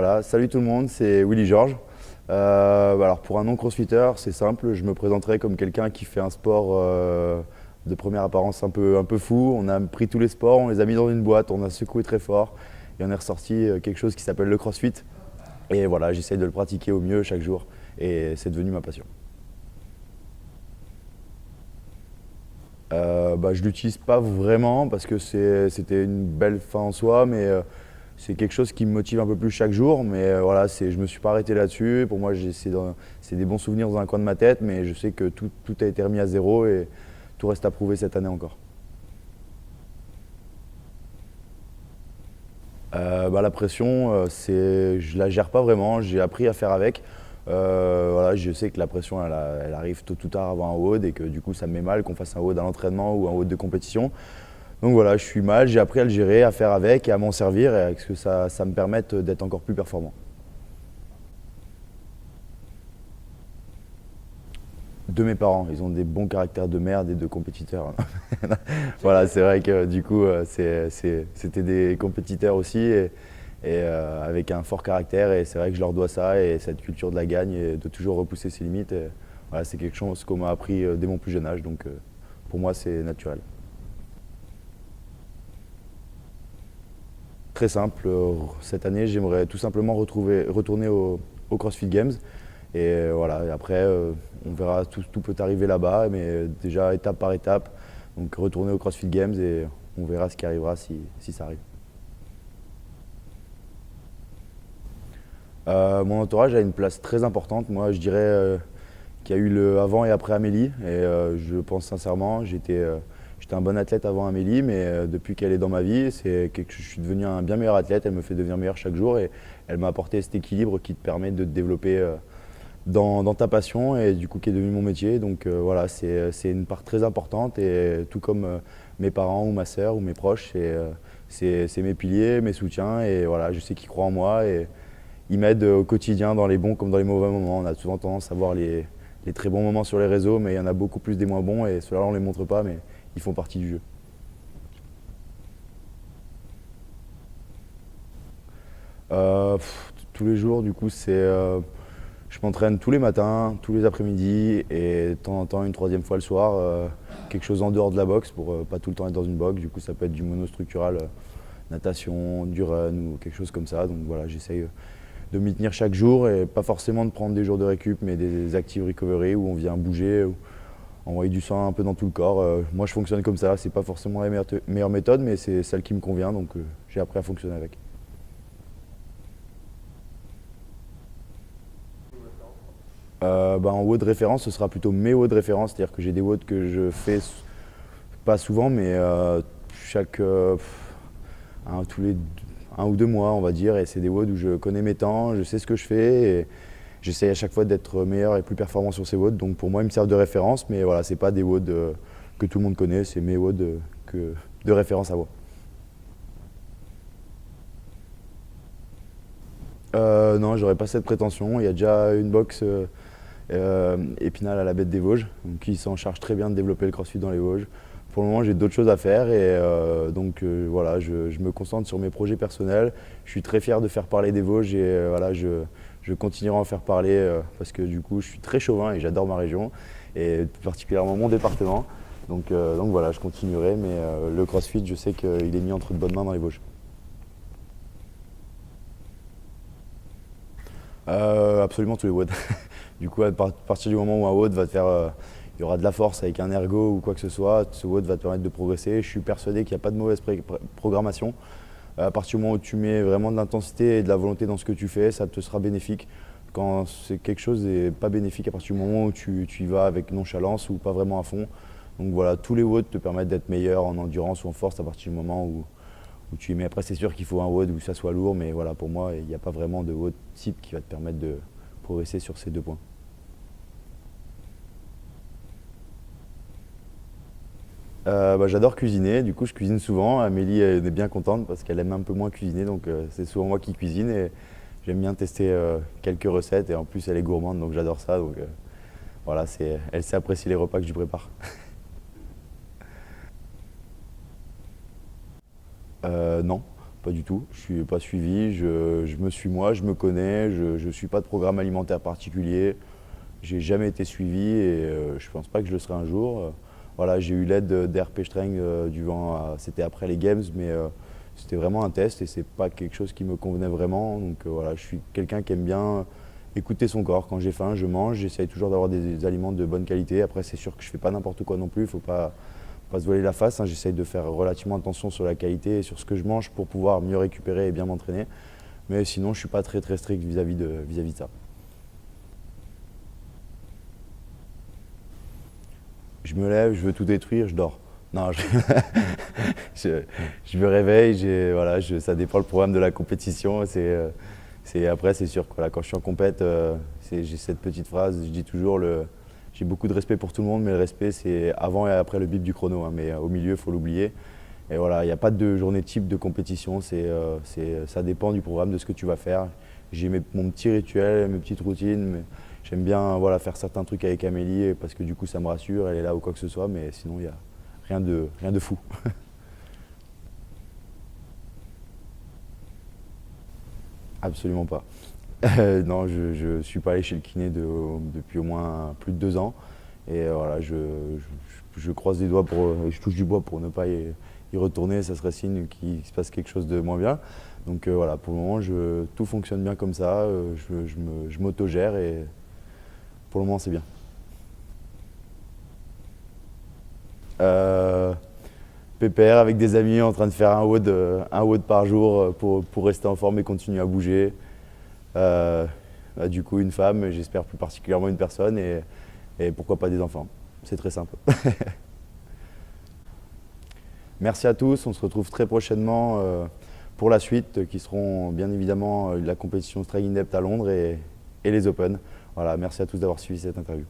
Voilà, salut tout le monde, c'est Willy Georges. Alors pour un non-crossfitter, c'est simple, je me présenterai comme quelqu'un qui fait un sport de première apparence un peu fou. On a pris tous les sports, on les a mis dans une boîte, on a secoué très fort et on est ressorti quelque chose qui s'appelle le crossfit. Et voilà, j'essaye de le pratiquer au mieux chaque jour et c'est devenu ma passion. Je ne l'utilise pas vraiment parce que c'était une belle fin en soi, mais c'est quelque chose qui me motive un peu plus chaque jour. Mais voilà, je ne me suis pas arrêté là-dessus. Pour moi, c'est des bons souvenirs dans un coin de ma tête, mais je sais que tout a été remis à zéro et tout reste à prouver cette année encore. La pression, je la gère pas vraiment, j'ai appris à faire avec. Voilà, je sais que la pression, elle arrive tôt ou tard avant un WOD et que du coup ça me met mal qu'on fasse un WOD à l'entraînement ou un WOD de compétition. Donc voilà, je suis mal, j'ai appris à le gérer, à faire avec et à m'en servir et à ce que ça me permette d'être encore plus performant. De mes parents, ils ont des bons caractères de merde et de compétiteurs. Voilà, c'est vrai que du coup, c'était des compétiteurs aussi et avec un fort caractère. Et c'est vrai que je leur dois ça et cette culture de la gagne et de toujours repousser ses limites. Et voilà, c'est quelque chose qu'on m'a appris dès mon plus jeune âge. Donc pour moi, c'est naturel. Très simple, cette année, j'aimerais tout simplement retourner au CrossFit Games. Et voilà, et après, on verra, tout peut arriver là-bas, mais déjà étape par étape. Donc retourner au CrossFit Games et on verra ce qui arrivera si ça arrive. Mon entourage a une place très importante. Moi, je dirais qu'il y a eu le avant et après Amélie. Et je pense sincèrement, j'étais un bon athlète avant Amélie, mais depuis qu'elle est dans ma vie, je suis devenu un bien meilleur athlète. Elle me fait devenir meilleur chaque jour et elle m'a apporté cet équilibre qui te permet de te développer dans ta passion et du coup qui est devenu mon métier. Donc voilà, c'est une part très importante et tout comme mes parents ou ma sœur ou mes proches, c'est mes piliers, mes soutiens et voilà, je sais qu'ils croient en moi et ils m'aident au quotidien dans les bons comme dans les mauvais moments. On a souvent tendance à voir les très bons moments sur les réseaux, mais il y en a beaucoup plus des moins bons et ceux-là on ne les montre pas, mais ils font partie du jeu. Tous les jours, du coup, je m'entraîne tous les matins, tous les après-midi et de temps en temps une troisième fois le soir. Quelque chose en dehors de la boxe pour pas tout le temps être dans une boxe. Du coup, ça peut être du monostructural, natation, du run ou quelque chose comme ça. Donc voilà, j'essaye de m'y tenir chaque jour et pas forcément de prendre des jours de récup, mais des active recovery où on vient bouger, où envoyer du sang un peu dans tout le corps. Moi, je fonctionne comme ça. C'est pas forcément la meilleure méthode, mais c'est celle qui me convient. Donc j'ai appris à fonctionner avec. En WOD de référence, ce sera plutôt mes WOD de référence, c'est-à-dire que j'ai des WOD que je fais pas souvent, mais chaque tous les 1 ou 2 mois, on va dire, et c'est des WOD où je connais mes temps, je sais ce que je fais, et j'essaye à chaque fois d'être meilleur et plus performant sur ces WOD. Donc pour moi, ils me servent de référence, mais voilà, c'est pas des WOD que tout le monde connaît, c'est mes WOD de référence à moi. Non, j'aurais pas cette prétention. Il y a déjà une box Épinal à la Bête des Vosges, donc qui s'en charge très bien de développer le crossfit dans les Vosges. Pour le moment, j'ai d'autres choses à faire et voilà, je me concentre sur mes projets personnels. Je suis très fier de faire parler des Vosges et voilà, je continuerai à en faire parler parce que du coup, je suis très chauvin et j'adore ma région et particulièrement mon département. Donc voilà, je continuerai, mais le crossfit, je sais qu'il est mis entre de bonnes mains dans les Vosges. Absolument tous les WOD. Du coup, à partir du moment où un WOD va te faire, il y aura de la force avec un ergo ou quoi que ce soit, ce WOD va te permettre de progresser. Je suis persuadé qu'il n'y a pas de mauvaise programmation. À partir du moment où tu mets vraiment de l'intensité et de la volonté dans ce que tu fais, ça te sera bénéfique. Quand c'est quelque chose n'est pas bénéfique à partir du moment où tu y vas avec nonchalance ou pas vraiment à fond. Donc voilà, tous les WOD te permettent d'être meilleur en endurance ou en force à partir du moment où tu y mets. Après, c'est sûr qu'il faut un WOD où ça soit lourd, mais voilà, pour moi, il n'y a pas vraiment de WOD type qui va te permettre de progresser sur ces 2 points. J'adore cuisiner, du coup je cuisine souvent. Amélie elle est bien contente parce qu'elle aime un peu moins cuisiner, donc c'est souvent moi qui cuisine et j'aime bien tester quelques recettes et en plus elle est gourmande donc j'adore ça. Donc voilà, elle sait apprécier les repas que je lui prépare. Non, Pas du tout, je ne suis pas suivi, je me suis moi, je me connais, je ne suis pas de programme alimentaire particulier, j'ai jamais été suivi et je ne pense pas que je le serai un jour. Voilà, j'ai eu l'aide d'RP Streng c'était après les Games, mais c'était vraiment un test et c'est pas quelque chose qui me convenait vraiment. Donc voilà, je suis quelqu'un qui aime bien écouter son corps. Quand j'ai faim, je mange, j'essaye toujours d'avoir des aliments de bonne qualité. Après, c'est sûr que je fais pas n'importe quoi non plus, il faut pas se voiler la face, hein. J'essaye de faire relativement attention sur la qualité et sur ce que je mange pour pouvoir mieux récupérer et bien m'entraîner. Mais sinon, je ne suis pas très strict vis-à-vis de ça. Je me lève, je veux tout détruire, je dors. Non, je me réveille, voilà, ça dépend le programme de la compétition. Après, c'est sûr, voilà, quand je suis en compète, j'ai cette petite phrase, je dis toujours, j'ai beaucoup de respect pour tout le monde, mais le respect, c'est avant et après le bip du chrono, hein, mais au milieu, il faut l'oublier. Et voilà, il n'y a pas de journée type de compétition, ça dépend du programme, de ce que tu vas faire. J'ai mon petit rituel, mes petites routines, mais j'aime bien voilà, faire certains trucs avec Amélie parce que du coup, ça me rassure, elle est là ou quoi que ce soit, mais sinon, il n'y a rien de fou. Absolument pas. Non, je ne suis pas allé chez le kiné depuis au moins plus de 2 ans. Et voilà, je croise les doigts, je touche du bois pour ne pas y retourner. Ça serait signe qu'il se passe quelque chose de moins bien. Donc voilà, pour le moment, tout fonctionne bien comme ça. Je m'autogère et pour le moment, c'est bien. PPR avec des amis en train de faire un WOD par jour pour rester en forme et continuer à bouger. Du coup, une femme, j'espère plus particulièrement une personne et pourquoi pas des enfants. C'est très simple. Merci à tous, on se retrouve très prochainement pour la suite qui seront bien évidemment la compétition Strength in Depth à Londres et les Open. Voilà, merci à tous d'avoir suivi cette interview.